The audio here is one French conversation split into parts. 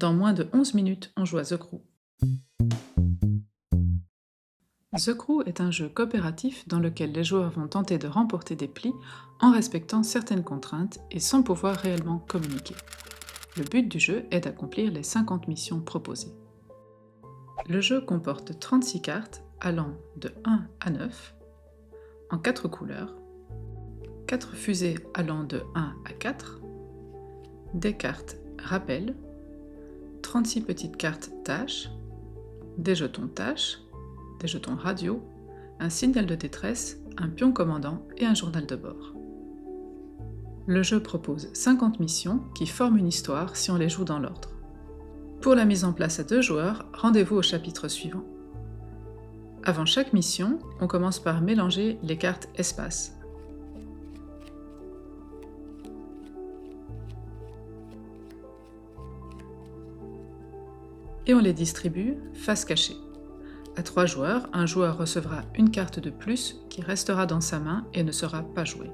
Dans moins de 11 minutes, on joue à The Crew. The Crew est un jeu coopératif dans lequel les joueurs vont tenter de remporter des plis en respectant certaines contraintes et sans pouvoir réellement communiquer. Le but du jeu est d'accomplir les 50 missions proposées. Le jeu comporte 36 cartes allant de 1 à 9, en 4 couleurs, 4 fusées allant de 1 à 4, des cartes rappel, 36 petites cartes tâches, des jetons tâches, des jetons radio, un signal de détresse, un pion commandant et un journal de bord. Le jeu propose 50 missions qui forment une histoire si on les joue dans l'ordre. Pour la mise en place à 2 joueurs, rendez-vous au chapitre suivant. Avant chaque mission, on commence par mélanger les cartes espace. Et on les distribue face cachée. À 3 joueurs, un joueur recevra une carte de plus qui restera dans sa main et ne sera pas jouée.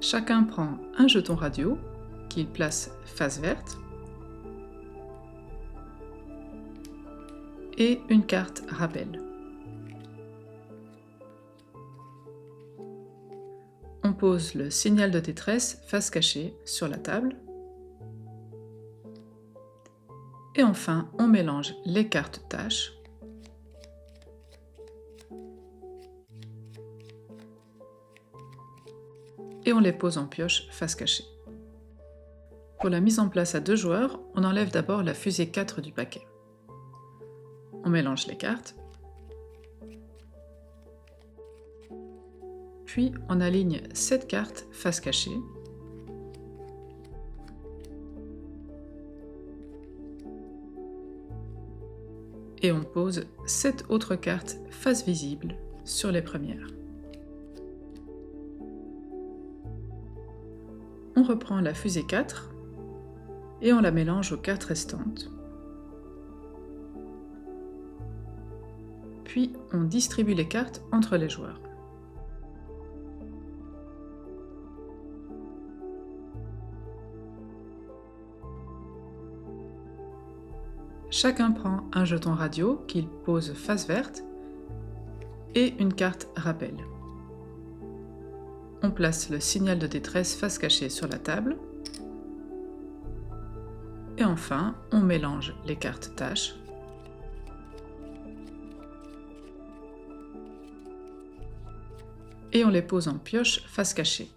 Chacun prend un jeton radio qu'il place face verte et une carte rappel. On pose le signal de détresse face cachée sur la table. Et enfin, on mélange les cartes tâches et on les pose en pioche face cachée. Pour la mise en place à 2 joueurs, on enlève d'abord la fusée 4 du paquet. On mélange les cartes. Puis on aligne 7 cartes face cachée. Et on pose 7 autres cartes face visible sur les premières. On reprend la fusée 4 et on la mélange aux cartes restantes. Puis on distribue les cartes entre les joueurs. Chacun prend un jeton radio qu'il pose face verte et une carte rappel. On place le signal de détresse face cachée sur la table. Et enfin, on mélange les cartes tâches. Et on les pose en pioche face cachée.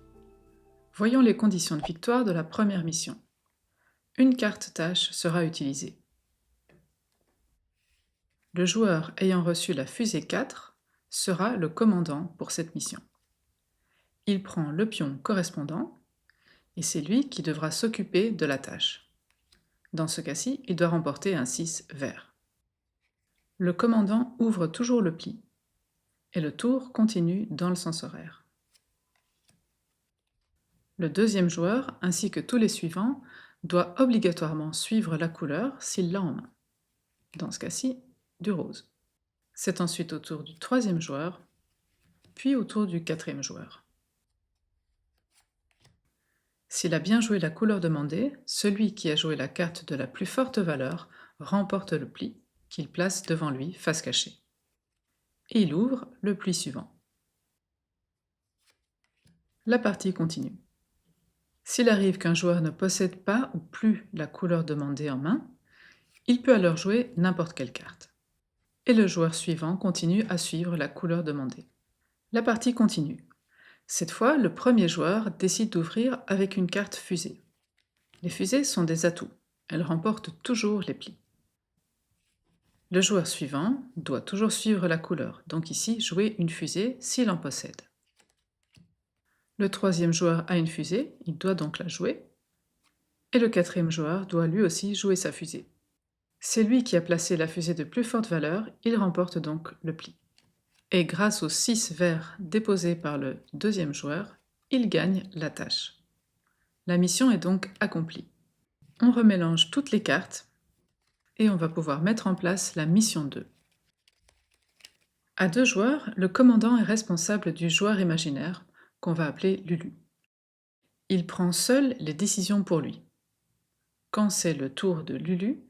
Voyons les conditions de victoire de la première mission. Une carte tâche sera utilisée. Le joueur ayant reçu la fusée 4 sera le commandant pour cette mission. Il prend le pion correspondant et c'est lui qui devra s'occuper de la tâche. Dans ce cas-ci, il doit remporter un 6 vert. Le commandant ouvre toujours le pli et le tour continue dans le sens horaire. Le deuxième joueur, ainsi que tous les suivants, doit obligatoirement suivre la couleur s'il l'a en main. Dans ce cas-ci, du rose. C'est ensuite au tour du troisième joueur, puis au tour du quatrième joueur. S'il a bien joué la couleur demandée, celui qui a joué la carte de la plus forte valeur remporte le pli qu'il place devant lui face cachée. Et il ouvre le pli suivant. La partie continue. S'il arrive qu'un joueur ne possède pas ou plus la couleur demandée en main, il peut alors jouer n'importe quelle carte. Et le joueur suivant continue à suivre la couleur demandée. La partie continue. Cette fois, le premier joueur décide d'ouvrir avec une carte fusée. Les fusées sont des atouts. Elles remportent toujours les plis. Le joueur suivant doit toujours suivre la couleur, donc ici jouer une fusée s'il en possède. Le troisième joueur a une fusée, il doit donc la jouer. Et le quatrième joueur doit lui aussi jouer sa fusée. C'est lui qui a placé la fusée de plus forte valeur, il remporte donc le pli. Et grâce aux 6 verts déposés par le deuxième joueur, il gagne la tâche. La mission est donc accomplie. On remélange toutes les cartes et on va pouvoir mettre en place la mission 2. À 2 joueurs, le commandant est responsable du joueur imaginaire, qu'on va appeler Lulu. Il prend seul les décisions pour lui. Quand c'est le tour de Lulu,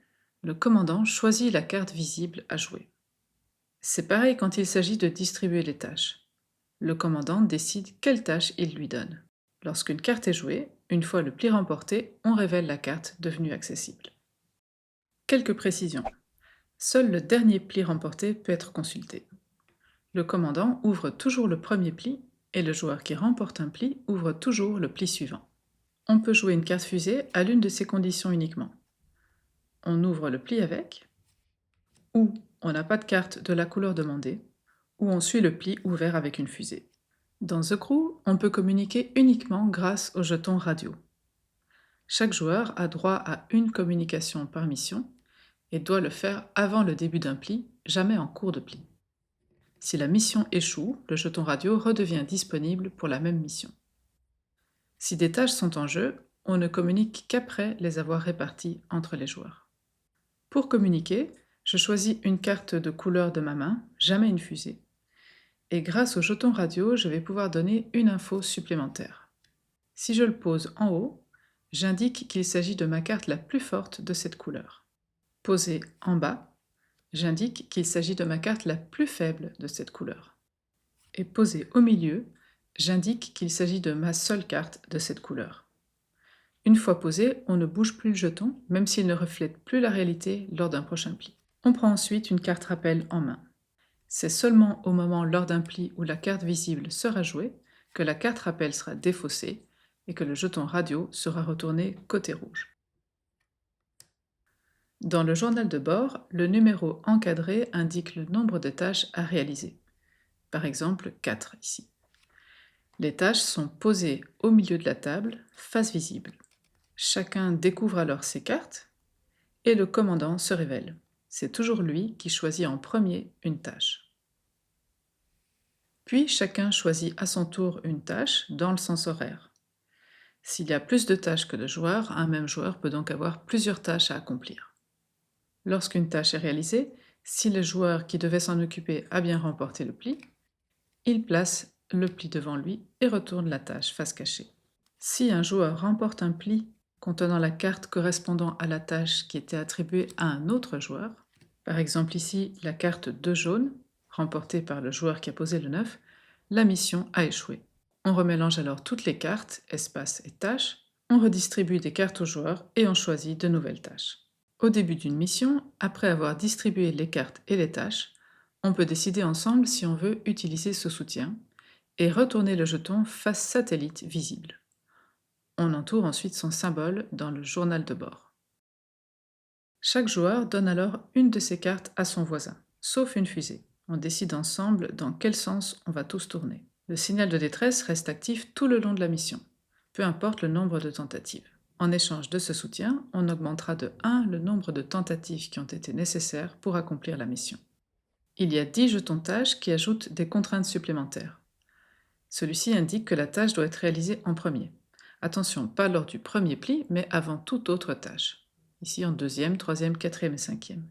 le commandant choisit la carte visible à jouer. C'est pareil quand il s'agit de distribuer les tâches. Le commandant décide quelle tâche il lui donne. Lorsqu'une carte est jouée, une fois le pli remporté, on révèle la carte devenue accessible. Quelques précisions. Seul le dernier pli remporté peut être consulté. Le commandant ouvre toujours le premier pli et le joueur qui remporte un pli ouvre toujours le pli suivant. On peut jouer une carte fusée à l'une de ces conditions uniquement. On ouvre le pli avec, ou on n'a pas de carte de la couleur demandée, ou on suit le pli ouvert avec une fusée. Dans The Crew, on peut communiquer uniquement grâce au jeton radio. Chaque joueur a droit à une communication par mission et doit le faire avant le début d'un pli, jamais en cours de pli. Si la mission échoue, le jeton radio redevient disponible pour la même mission. Si des tâches sont en jeu, on ne communique qu'après les avoir réparties entre les joueurs. Pour communiquer, je choisis une carte de couleur de ma main, jamais une fusée. Et grâce au jeton radio, je vais pouvoir donner une info supplémentaire. Si je le pose en haut, j'indique qu'il s'agit de ma carte la plus forte de cette couleur. Posé en bas, j'indique qu'il s'agit de ma carte la plus faible de cette couleur. Et posé au milieu, j'indique qu'il s'agit de ma seule carte de cette couleur. Une fois posé, on ne bouge plus le jeton, même s'il ne reflète plus la réalité lors d'un prochain pli. On prend ensuite une carte rappel en main. C'est seulement au moment lors d'un pli où la carte visible sera jouée que la carte rappel sera défaussée et que le jeton radio sera retourné côté rouge. Dans le journal de bord, le numéro encadré indique le nombre de tâches à réaliser. Par exemple, 4 ici. Les tâches sont posées au milieu de la table, face visible. Chacun découvre alors ses cartes et le commandant se révèle. C'est toujours lui qui choisit en premier une tâche. Puis chacun choisit à son tour une tâche dans le sens horaire. S'il y a plus de tâches que de joueurs, un même joueur peut donc avoir plusieurs tâches à accomplir. Lorsqu'une tâche est réalisée, si le joueur qui devait s'en occuper a bien remporté le pli, il place le pli devant lui et retourne la tâche face cachée. Si un joueur remporte un pli contenant la carte correspondant à la tâche qui était attribuée à un autre joueur, par exemple ici la carte 2 jaune, remportée par le joueur qui a posé le 9, la mission a échoué. On remélange alors toutes les cartes, espaces et tâches, on redistribue des cartes aux joueurs et on choisit de nouvelles tâches. Au début d'une mission, après avoir distribué les cartes et les tâches, on peut décider ensemble si on veut utiliser ce soutien et retourner le jeton face satellite visible. On entoure ensuite son symbole dans le journal de bord. Chaque joueur donne alors une de ses cartes à son voisin, sauf une fusée. On décide ensemble dans quel sens on va tous tourner. Le signal de détresse reste actif tout le long de la mission, peu importe le nombre de tentatives. En échange de ce soutien, on augmentera de 1 le nombre de tentatives qui ont été nécessaires pour accomplir la mission. Il y a 10 jetons tâches qui ajoutent des contraintes supplémentaires. Celui-ci indique que la tâche doit être réalisée en premier. Attention, pas lors du premier pli, mais avant toute autre tâche. Ici en deuxième, troisième, quatrième et cinquième.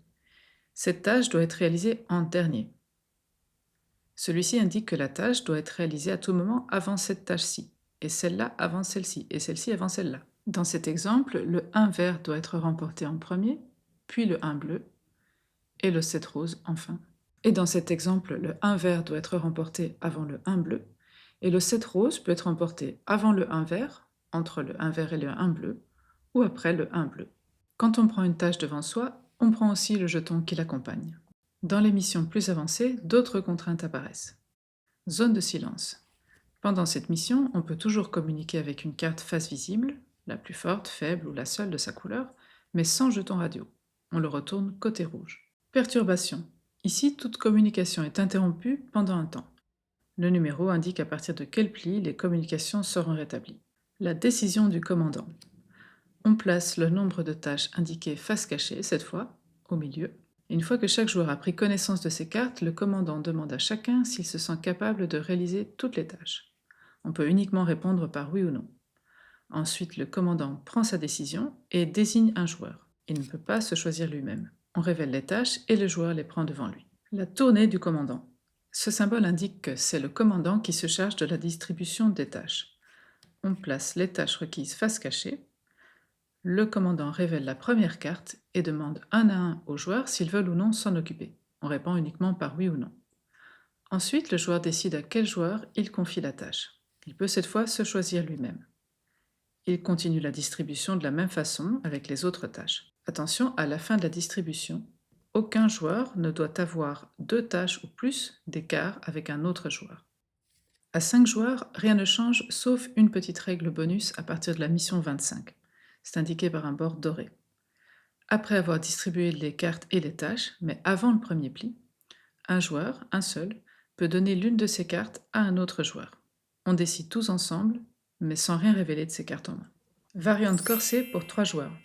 Cette tâche doit être réalisée en dernier. Celui-ci indique que la tâche doit être réalisée à tout moment avant cette tâche-ci, et celle-là avant celle-ci, et celle-ci avant celle-là. Dans cet exemple, le 1 vert doit être remporté en premier, puis le 1 bleu, et le 7 rose enfin. Et dans cet exemple, le 1 vert doit être remporté avant le 1 bleu, et le 7 rose peut être remporté avant le 1 vert, entre le 1 vert et le 1 bleu, ou après le 1 bleu. Quand on prend une tâche devant soi, on prend aussi le jeton qui l'accompagne. Dans les missions plus avancées, d'autres contraintes apparaissent. Zone de silence. Pendant cette mission, on peut toujours communiquer avec une carte face visible, la plus forte, faible ou la seule de sa couleur, mais sans jeton radio. On le retourne côté rouge. Perturbation. Ici, toute communication est interrompue pendant un temps. Le numéro indique à partir de quel pli les communications seront rétablies. La décision du commandant. On place le nombre de tâches indiquées face cachée, cette fois, au milieu. Une fois que chaque joueur a pris connaissance de ces cartes, le commandant demande à chacun s'il se sent capable de réaliser toutes les tâches. On peut uniquement répondre par oui ou non. Ensuite, le commandant prend sa décision et désigne un joueur. Il ne peut pas se choisir lui-même. On révèle les tâches et le joueur les prend devant lui. La tournée du commandant. Ce symbole indique que c'est le commandant qui se charge de la distribution des tâches. On place les tâches requises face cachée. Le commandant révèle la première carte et demande un à un aux joueurs s'ils veulent ou non s'en occuper. On répond uniquement par oui ou non. Ensuite, le joueur décide à quel joueur il confie la tâche. Il peut cette fois se choisir lui-même. Il continue la distribution de la même façon avec les autres tâches. Attention, à la fin de la distribution, aucun joueur ne doit avoir 2 tâches ou plus d'écart avec un autre joueur. À 5 joueurs, rien ne change sauf une petite règle bonus à partir de la mission 25. C'est indiqué par un bord doré. Après avoir distribué les cartes et les tâches, mais avant le premier pli, un joueur, un seul, peut donner l'une de ses cartes à un autre joueur. On décide tous ensemble, mais sans rien révéler de ses cartes en main. Variante corsée pour 3 joueurs.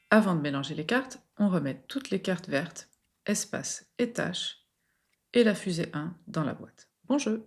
Avant de mélanger les cartes, on remet toutes les cartes vertes, espace et tâches, et la fusée 1 dans la boîte. Bon jeu!